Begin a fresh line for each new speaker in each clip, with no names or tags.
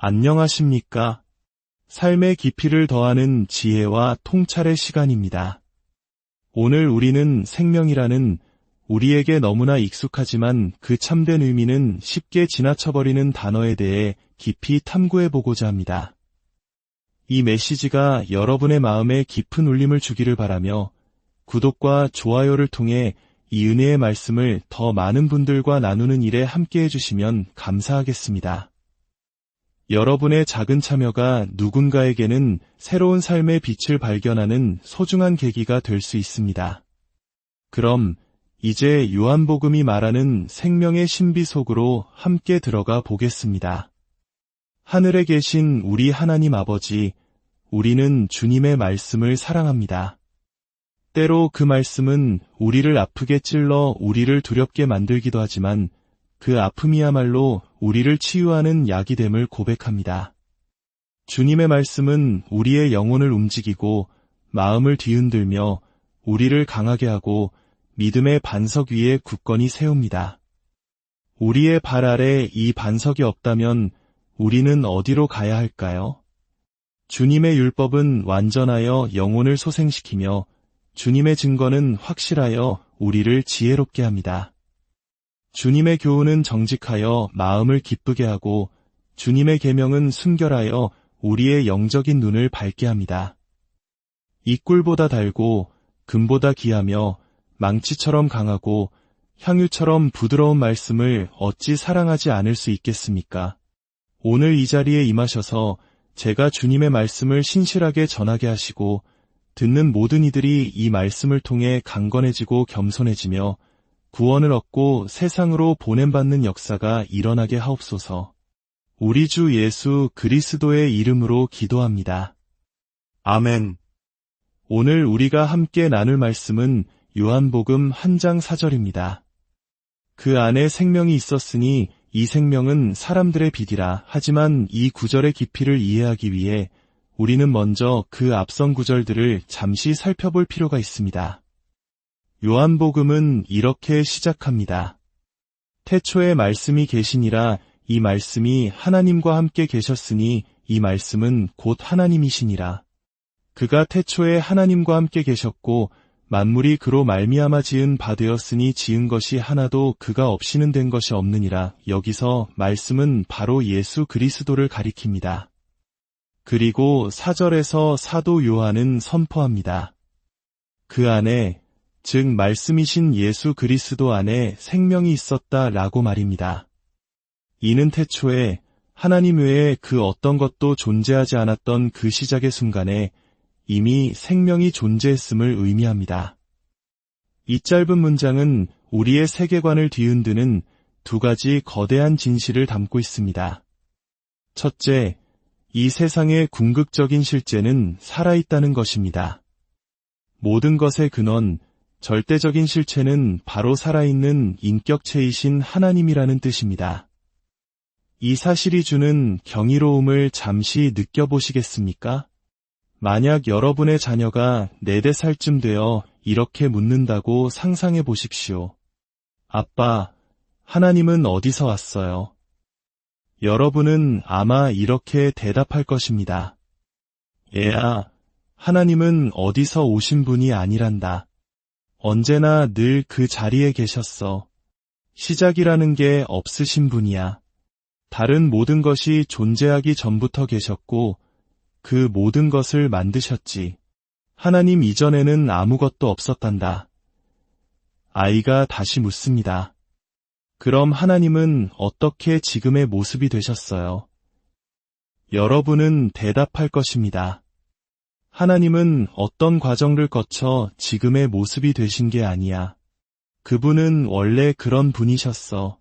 안녕하십니까? 삶의 깊이를 더하는 지혜와 통찰의 시간입니다. 오늘 우리는 생명이라는 우리에게 너무나 익숙하지만 그 참된 의미는 쉽게 지나쳐버리는 단어에 대해 깊이 탐구해보고자 합니다. 이 메시지가 여러분의 마음에 깊은 울림을 주기를 바라며 구독과 좋아요를 통해 이 은혜의 말씀을 더 많은 분들과 나누는 일에 함께해 주시면 감사하겠습니다. 여러분의 작은 참여가 누군가에게는 새로운 삶의 빛을 발견하는 소중한 계기가 될 수 있습니다. 그럼 이제 요한복음이 말하는 생명의 신비 속으로 함께 들어가 보겠습니다. 하늘에 계신 우리 하나님 아버지, 우리는 주님의 말씀을 사랑합니다. 때로 그 말씀은 우리를 아프게 찔러 우리를 두렵게 만들기도 하지만 그 아픔이야말로 우리를 치유하는 약이 됨을 고백합니다. 주님의 말씀은 우리의 영혼을 움직이고 마음을 뒤흔들며 우리를 강하게 하고 믿음의 반석 위에 굳건히 세웁니다. 우리의 발 아래 이 반석이 없다면 우리는 어디로 가야 할까요? 주님의 율법은 완전하여 영혼을 소생시키며 주님의 증거는 확실하여 우리를 지혜롭게 합니다. 주님의 교훈은 정직하여 마음을 기쁘게 하고 주님의 계명은 순결하여 우리의 영적인 눈을 밝게 합니다. 이 꿀보다 달고 금보다 귀하며 망치처럼 강하고 향유처럼 부드러운 말씀을 어찌 사랑하지 않을 수 있겠습니까? 오늘 이 자리에 임하셔서 제가 주님의 말씀을 신실하게 전하게 하시고 듣는 모든 이들이 이 말씀을 통해 강건해지고 겸손해지며 구원을 얻고 세상으로 보냄받는 역사가 일어나게 하옵소서. 우리 주 예수 그리스도의 이름으로 기도합니다. 아멘. 오늘 우리가 함께 나눌 말씀은 요한복음 1장 4절입니다. 그 안에 생명이 있었으니 이 생명은 사람들의 빛이라. 하지만 이 구절의 깊이를 이해하기 위해 우리는 먼저 그 앞선 구절들을 잠시 살펴볼 필요가 있습니다. 요한복음은 이렇게 시작합니다. 태초에 말씀이 계시니라. 이 말씀이 하나님과 함께 계셨으니 이 말씀은 곧 하나님이시니라. 그가 태초에 하나님과 함께 계셨고 만물이 그로 말미암아 지은 바 되었으니 지은 것이 하나도 그가 없이는 된 것이 없느니라. 여기서 말씀은 바로 예수 그리스도를 가리킵니다. 그리고 4절에서 사도 요한은 선포합니다. 그 안에 즉 말씀이신 예수 그리스도 안에 생명이 있었다라고 말입니다. 이는 태초에 하나님 외에 그 어떤 것도 존재하지 않았던 그 시작의 순간에 이미 생명이 존재했음을 의미합니다. 이 짧은 문장은 우리의 세계관을 뒤흔드는 두 가지 거대한 진실을 담고 있습니다. 첫째, 이 세상의 궁극적인 실제는 살아있다는 것입니다. 모든 것의 근원, 절대적인 실체는 바로 살아있는 인격체이신 하나님이라는 뜻입니다. 이 사실이 주는 경이로움을 잠시 느껴보시겠습니까? 만약 여러분의 자녀가 4-5살쯤 되어 이렇게 묻는다고 상상해 보십시오. 아빠, 하나님은 어디서 왔어요? 여러분은 아마 이렇게 대답할 것입니다. 얘야, 하나님은 어디서 오신 분이 아니란다. 언제나 늘 그 자리에 계셨어. 시작이라는 게 없으신 분이야. 다른 모든 것이 존재하기 전부터 계셨고 그 모든 것을 만드셨지. 하나님 이전에는 아무것도 없었단다. 아이가 다시 묻습니다. 그럼 하나님은 어떻게 지금의 모습이 되셨어요? 여러분은 대답할 것입니다. 하나님은 어떤 과정을 거쳐 지금의 모습이 되신 게 아니야. 그분은 원래 그런 분이셨어.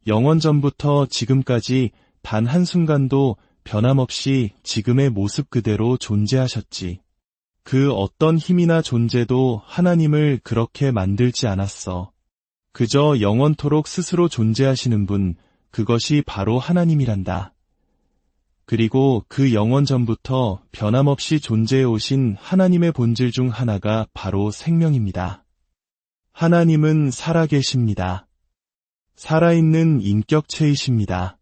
영원 전부터 지금까지 단 한순간도 변함없이 지금의 모습 그대로 존재하셨지. 그 어떤 힘이나 존재도 하나님을 그렇게 만들지 않았어. 그저 영원토록 스스로 존재하시는 분, 그것이 바로 하나님이란다. 그리고 그 영원 전부터 변함없이 존재해 오신 하나님의 본질 중 하나가 바로 생명입니다. 하나님은 살아계십니다. 살아있는 인격체이십니다.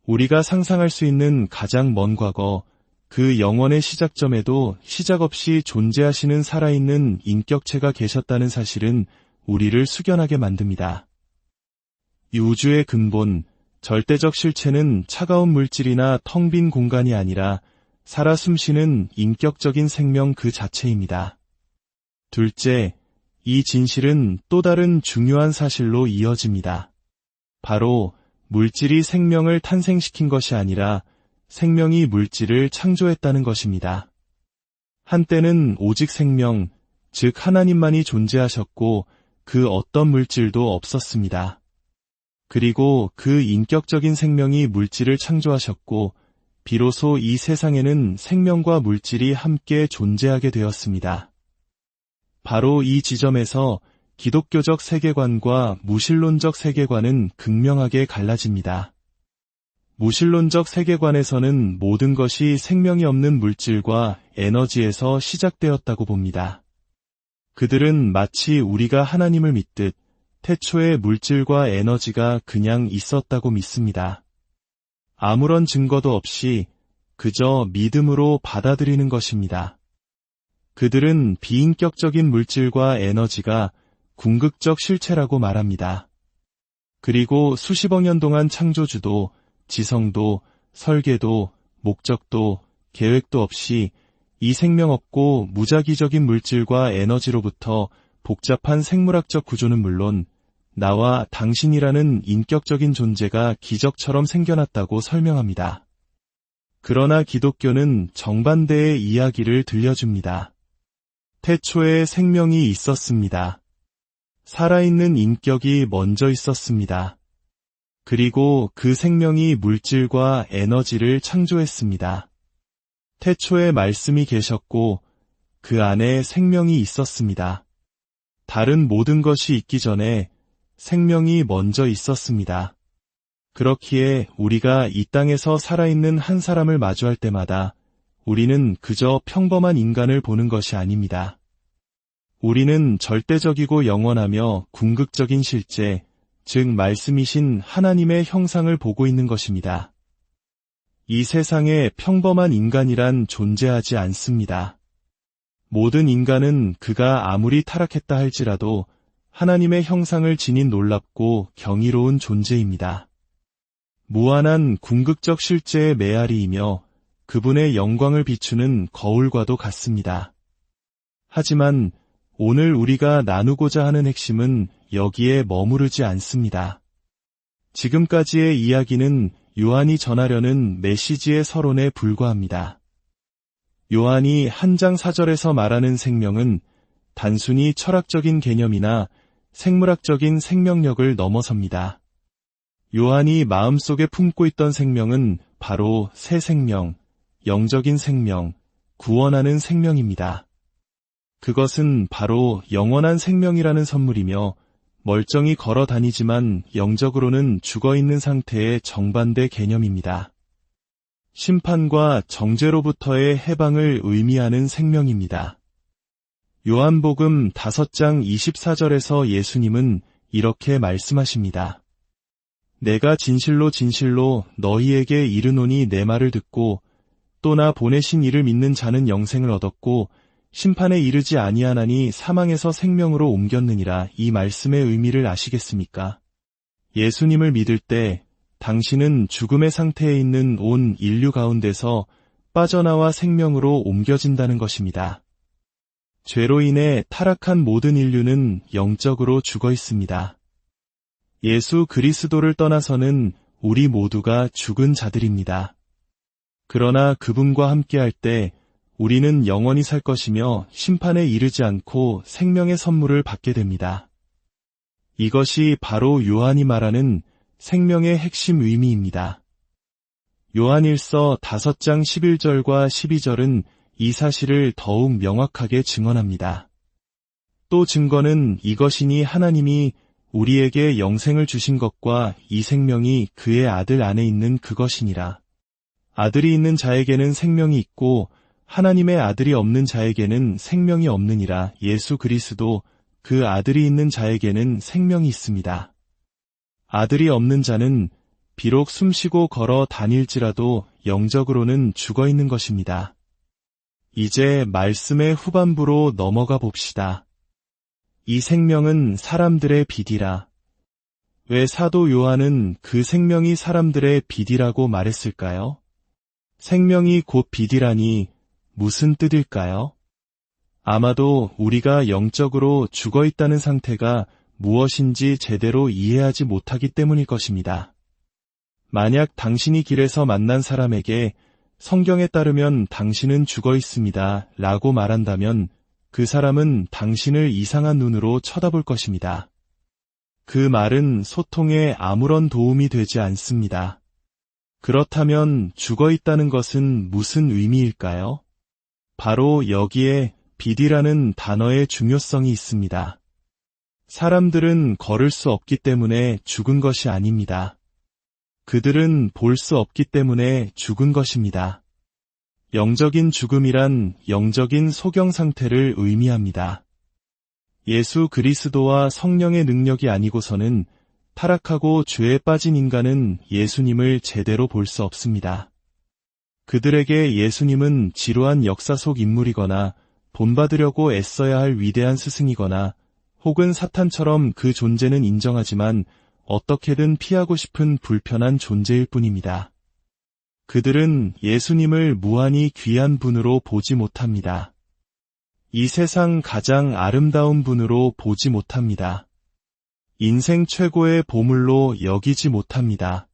우리가 상상할 수 있는 가장 먼 과거, 그 영원의 시작점에도 시작 없이 존재하시는 살아있는 인격체가 계셨다는 사실은 우리를 숙연하게 만듭니다. 이 우주의 근본, 절대적 실체는 차가운 물질이나 텅 빈 공간이 아니라 살아 숨쉬는 인격적인 생명 그 자체입니다. 둘째, 이 진실은 또 다른 중요한 사실로 이어집니다. 바로 물질이 생명을 탄생시킨 것이 아니라 생명이 물질을 창조했다는 것입니다. 한때는 오직 생명, 즉 하나님만이 존재하셨고 그 어떤 물질도 없었습니다. 그리고 그 인격적인 생명이 물질을 창조하셨고 비로소 이 세상에는 생명과 물질이 함께 존재하게 되었습니다. 바로 이 지점에서 기독교적 세계관과 무신론적 세계관은 극명하게 갈라집니다. 무신론적 세계관에서는 모든 것이 생명이 없는 물질과 에너지에서 시작되었다고 봅니다. 그들은 마치 우리가 하나님을 믿듯 태초에 물질과 에너지가 그냥 있었다고 믿습니다. 아무런 증거도 없이 그저 믿음으로 받아들이는 것입니다. 그들은 비인격적인 물질과 에너지가 궁극적 실체라고 말합니다. 그리고 수십억 년 동안 창조주도, 지성도, 설계도, 목적도, 계획도 없이 이 생명 없고 무작위적인 물질과 에너지로부터 복잡한 생물학적 구조는 물론 나와 당신이라는 인격적인 존재가 기적처럼 생겨났다고 설명합니다. 그러나 기독교는 정반대의 이야기를 들려줍니다. 태초에 생명이 있었습니다. 살아있는 인격이 먼저 있었습니다. 그리고 그 생명이 물질과 에너지를 창조했습니다. 태초에 말씀이 계셨고 그 안에 생명이 있었습니다. 다른 모든 것이 있기 전에 생명이 먼저 있었습니다. 그렇기에 우리가 이 땅에서 살아있는 한 사람을 마주할 때마다 우리는 그저 평범한 인간을 보는 것이 아닙니다. 우리는 절대적이고 영원하며 궁극적인 실제, 즉 말씀이신 하나님의 형상을 보고 있는 것입니다. 이 세상에 평범한 인간이란 존재하지 않습니다. 모든 인간은 그가 아무리 타락했다 할지라도 하나님의 형상을 지닌 놀랍고 경이로운 존재입니다. 무한한 궁극적 실제의 메아리이며 그분의 영광을 비추는 거울과도 같습니다. 하지만 오늘 우리가 나누고자 하는 핵심은 여기에 머무르지 않습니다. 지금까지의 이야기는 요한이 전하려는 메시지의 서론에 불과합니다. 요한이 한 장 4절에서 말하는 생명은 단순히 철학적인 개념이나 생물학적인 생명력을 넘어섭니다. 요한이 마음속에 품고 있던 생명은 바로 새 생명, 영적인 생명, 구원하는 생명입니다. 그것은 바로 영원한 생명이라는 선물이며 멀쩡히 걸어 다니지만 영적으로는 죽어있는 상태의 정반대 개념입니다. 심판과 정죄로부터의 해방을 의미하는 생명입니다. 요한복음 5장 24절에서 예수님은 이렇게 말씀하십니다. 내가 진실로 진실로 너희에게 이르노니 내 말을 듣고 또 나 보내신 이를 믿는 자는 영생을 얻었고 심판에 이르지 아니하나니 사망에서 생명으로 옮겼느니라. 이 말씀의 의미를 아시겠습니까? 예수님을 믿을 때 당신은 죽음의 상태에 있는 온 인류 가운데서 빠져나와 생명으로 옮겨진다는 것입니다. 죄로 인해 타락한 모든 인류는 영적으로 죽어 있습니다. 예수 그리스도를 떠나서는 우리 모두가 죽은 자들입니다. 그러나 그분과 함께할 때 우리는 영원히 살 것이며 심판에 이르지 않고 생명의 선물을 받게 됩니다. 이것이 바로 요한이 말하는 생명의 핵심 의미입니다. 요한일서 5장 11절과 12절은 이 사실을 더욱 명확하게 증언합니다. 또 증거는 이것이니 하나님이 우리에게 영생을 주신 것과 이 생명이 그의 아들 안에 있는 그것이니라. 아들이 있는 자에게는 생명이 있고 하나님의 아들이 없는 자에게는 생명이 없느니라. 예수 그리스도 그 아들이 있는 자에게는 생명이 있습니다. 아들이 없는 자는 비록 숨쉬고 걸어 다닐지라도 영적으로는 죽어 있는 것입니다. 이제 말씀의 후반부로 넘어가 봅시다. 이 생명은 사람들의 빛이라. 왜 사도 요한은 그 생명이 사람들의 빛이라고 말했을까요? 생명이 곧 빛이라니 무슨 뜻일까요? 아마도 우리가 영적으로 죽어 있다는 상태가 무엇인지 제대로 이해하지 못하기 때문일 것입니다. 만약 당신이 길에서 만난 사람에게 성경에 따르면 당신은 죽어 있습니다 라고 말한다면 그 사람은 당신을 이상한 눈으로 쳐다볼 것입니다. 그 말은 소통에 아무런 도움이 되지 않습니다. 그렇다면 죽어 있다는 것은 무슨 의미일까요? 바로 여기에 빛이라는 단어의 중요성이 있습니다. 사람들은 걸을 수 없기 때문에 죽은 것이 아닙니다. 그들은 볼 수 없기 때문에 죽은 것입니다. 영적인 죽음이란 영적인 소경 상태를 의미합니다. 예수 그리스도와 성령의 능력이 아니고서는 타락하고 죄에 빠진 인간은 예수님을 제대로 볼 수 없습니다. 그들에게 예수님은 지루한 역사 속 인물이거나 본받으려고 애써야 할 위대한 스승이거나 혹은 사탄처럼 그 존재는 인정하지만 어떻게든 피하고 싶은 불편한 존재일 뿐입니다. 그들은 예수님을 무한히 귀한 분으로 보지 못합니다. 이 세상 가장 아름다운 분으로 보지 못합니다. 인생 최고의 보물로 여기지 못합니다.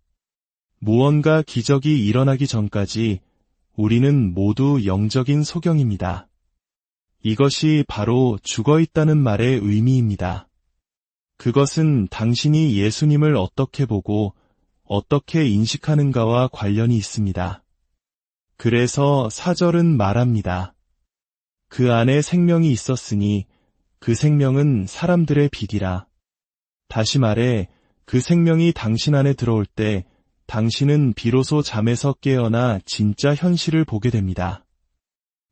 무언가 기적이 일어나기 전까지 우리는 모두 영적인 소경입니다. 이것이 바로 죽어 있다는 말의 의미입니다. 그것은 당신이 예수님을 어떻게 보고 어떻게 인식하는가와 관련이 있습니다. 그래서 4절은 말합니다. 그 안에 생명이 있었으니 그 생명은 사람들의 빛이라. 다시 말해 그 생명이 당신 안에 들어올 때 당신은 비로소 잠에서 깨어나 진짜 현실을 보게 됩니다.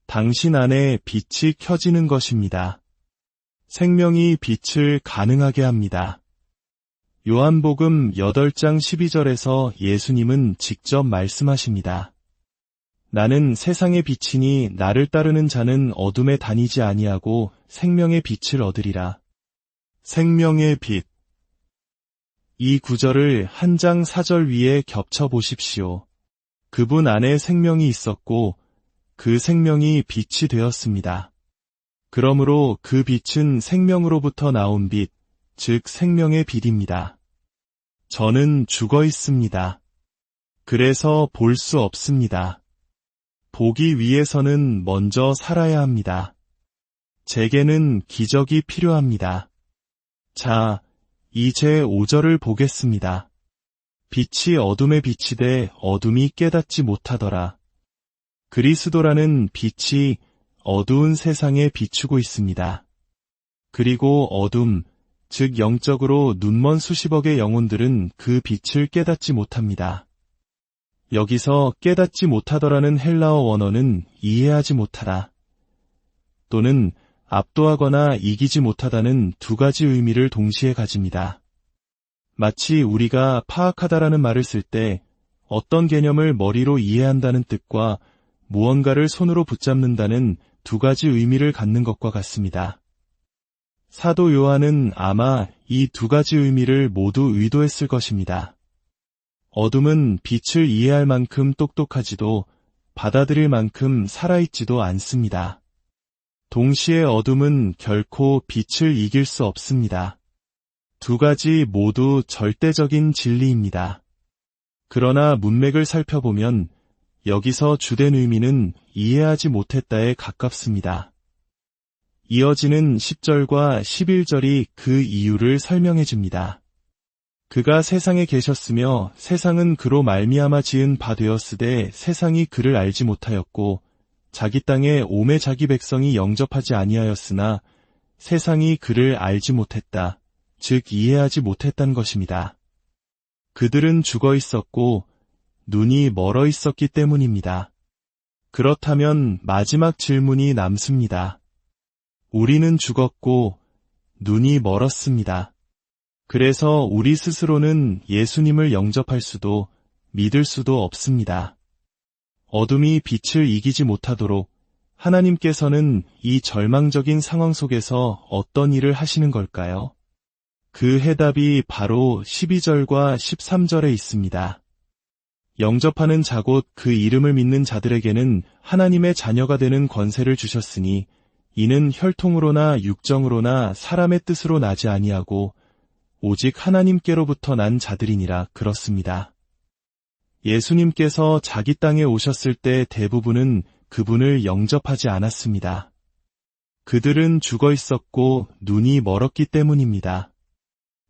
당신 안에 빛이 켜지는 것입니다. 생명이 빛을 가능하게 합니다. 요한복음 8장 12절에서 예수님은 직접 말씀하십니다. 나는 세상의 빛이니 나를 따르는 자는 어둠에 다니지 아니하고 생명의 빛을 얻으리라. 생명의 빛. 이 구절을 한 장 4절 위에 겹쳐 보십시오. 그분 안에 생명이 있었고 그 생명이 빛이 되었습니다. 그러므로 그 빛은 생명으로부터 나온 빛, 즉 생명의 빛입니다. 저는 죽어 있습니다. 그래서 볼 수 없습니다. 보기 위해서는 먼저 살아야 합니다. 제게는 기적이 필요합니다. 자, 이제 5절을 보겠습니다. 빛이 어둠에 비치되 어둠이 깨닫지 못하더라. 그리스도라는 빛이 어두운 세상에 비추고 있습니다. 그리고 어둠, 즉 영적으로 눈먼 수십억의 영혼들은 그 빛을 깨닫지 못합니다. 여기서 깨닫지 못하더라는 헬라어 원어는 이해하지 못하다 또는 압도하거나 이기지 못하다는 두 가지 의미를 동시에 가집니다. 마치 우리가 파악하다라는 말을 쓸 때 어떤 개념을 머리로 이해한다는 뜻과 무언가를 손으로 붙잡는다는 두 가지 의미를 갖는 것과 같습니다. 사도 요한은 아마 이 두 가지 의미를 모두 의도했을 것입니다. 어둠은 빛을 이해할 만큼 똑똑하지도 받아들일 만큼 살아있지도 않습니다. 동시에 어둠은 결코 빛을 이길 수 없습니다. 두 가지 모두 절대적인 진리입니다. 그러나 문맥을 살펴보면 여기서 주된 의미는 이해하지 못했다에 가깝습니다. 이어지는 10절과 11절이 그 이유를 설명해 줍니다. 그가 세상에 계셨으며 세상은 그로 말미암아 지은 바 되었으되 세상이 그를 알지 못하였고 자기 땅에 오매 자기 백성이 영접하지 아니하였으나 세상이 그를 알지 못했다. 즉 이해하지 못했단 것입니다. 그들은 죽어 있었고 눈이 멀어 있었기 때문입니다. 그렇다면 마지막 질문이 남습니다. 우리는 죽었고 눈이 멀었습니다. 그래서 우리 스스로는 예수님을 영접할 수도 믿을 수도 없습니다. 어둠이 빛을 이기지 못하도록 하나님께서는 이 절망적인 상황 속에서 어떤 일을 하시는 걸까요? 그 해답이 바로 12절과 13절에 있습니다. 영접하는 자 곧 그 이름을 믿는 자들에게는 하나님의 자녀가 되는 권세를 주셨으니 이는 혈통으로나 육정으로나 사람의 뜻으로 나지 아니하고 오직 하나님께로부터 난 자들이니라. 그렇습니다. 예수님께서 자기 땅에 오셨을 때 대부분은 그분을 영접하지 않았습니다. 그들은 죽어 있었고 눈이 멀었기 때문입니다.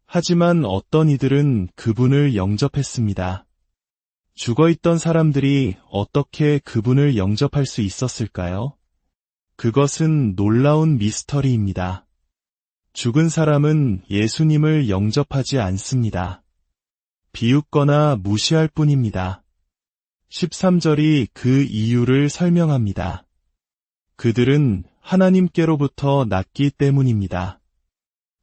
하지만 어떤 이들은 그분을 영접했습니다. 죽어있던 사람들이 어떻게 그분을 영접할 수 있었을까요? 그것은 놀라운 미스터리입니다. 죽은 사람은 예수님을 영접하지 않습니다. 비웃거나 무시할 뿐입니다. 13절이 그 이유를 설명합니다. 그들은 하나님께로부터 났기 때문입니다.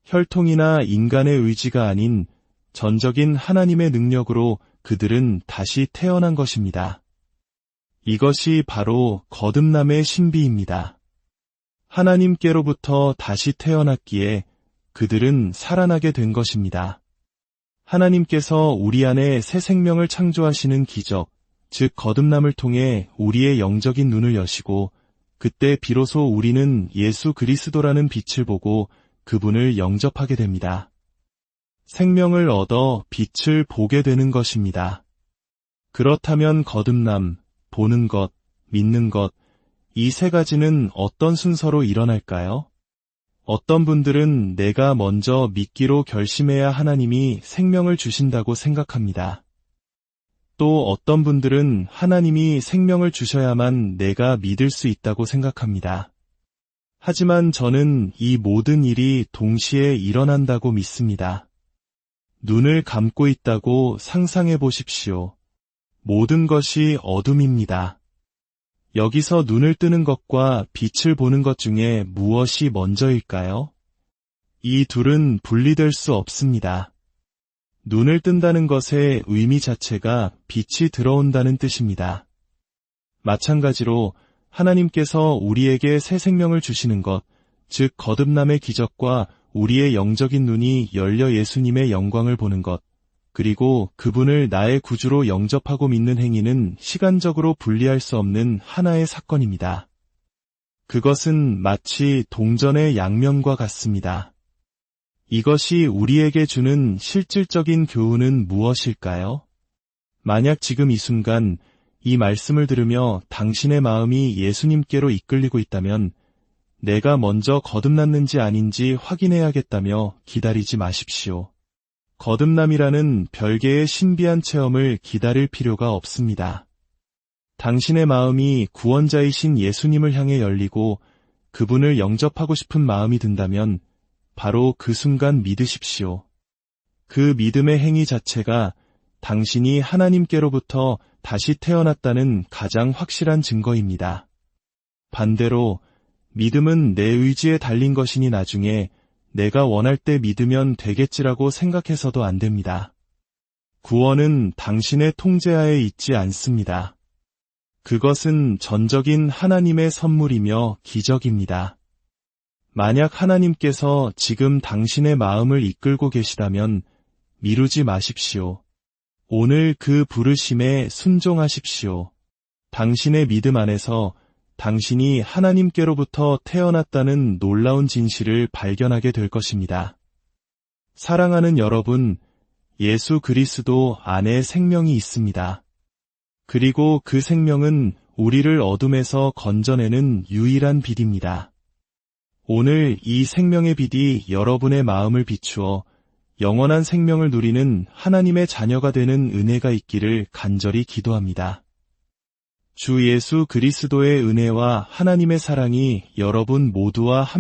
혈통이나 인간의 의지가 아닌 전적인 하나님의 능력으로 그들은 다시 태어난 것입니다. 이것이 바로 거듭남의 신비입니다. 하나님께로부터 다시 태어났기에 그들은 살아나게 된 것입니다. 하나님께서 우리 안에 새 생명을 창조하시는 기적, 즉 거듭남을 통해 우리의 영적인 눈을 여시고 그때 비로소 우리는 예수 그리스도라는 빛을 보고 그분을 영접하게 됩니다. 생명을 얻어 빛을 보게 되는 것입니다. 그렇다면 거듭남, 보는 것, 믿는 것, 이 세 가지는 어떤 순서로 일어날까요? 어떤 분들은 내가 먼저 믿기로 결심해야 하나님이 생명을 주신다고 생각합니다. 또 어떤 분들은 하나님이 생명을 주셔야만 내가 믿을 수 있다고 생각합니다. 하지만 저는 이 모든 일이 동시에 일어난다고 믿습니다. 눈을 감고 있다고 상상해 보십시오. 모든 것이 어둠입니다. 여기서 눈을 뜨는 것과 빛을 보는 것 중에 무엇이 먼저일까요? 이 둘은 분리될 수 없습니다. 눈을 뜬다는 것의 의미 자체가 빛이 들어온다는 뜻입니다. 마찬가지로 하나님께서 우리에게 새 생명을 주시는 것, 즉 거듭남의 기적과 우리의 영적인 눈이 열려 예수님의 영광을 보는 것, 그리고 그분을 나의 구주로 영접하고 믿는 행위는 시간적으로 분리할 수 없는 하나의 사건입니다. 그것은 마치 동전의 양면과 같습니다. 이것이 우리에게 주는 실질적인 교훈은 무엇일까요? 만약 지금 이 순간 이 말씀을 들으며 당신의 마음이 예수님께로 이끌리고 있다면 내가 먼저 거듭났는지 아닌지 확인해야겠다며 기다리지 마십시오. 거듭남이라는 별개의 신비한 체험을 기다릴 필요가 없습니다. 당신의 마음이 구원자이신 예수님을 향해 열리고 그분을 영접하고 싶은 마음이 든다면 바로 그 순간 믿으십시오. 그 믿음의 행위 자체가 당신이 하나님께로부터 다시 태어났다는 가장 확실한 증거입니다. 반대로 믿음은 내 의지에 달린 것이니 나중에 내가 원할 때 믿으면 되겠지라고 생각해서도 안 됩니다. 구원은 당신의 통제하에 있지 않습니다. 그것은 전적인 하나님의 선물이며 기적입니다. 만약 하나님께서 지금 당신의 마음을 이끌고 계시다면 미루지 마십시오. 오늘 그 부르심에 순종하십시오. 당신의 믿음 안에서 당신이 하나님께로부터 태어났다는 놀라운 진실을 발견하게 될 것입니다. 사랑하는 여러분, 예수 그리스도 안에 생명이 있습니다. 그리고 그 생명은 우리를 어둠에서 건져내는 유일한 빛입니다. 오늘 이 생명의 빛이 여러분의 마음을 비추어 영원한 생명을 누리는 하나님의 자녀가 되는 은혜가 있기를 간절히 기도합니다. 주 예수 그리스도의 은혜와 하나님의 사랑이 여러분 모두와 함께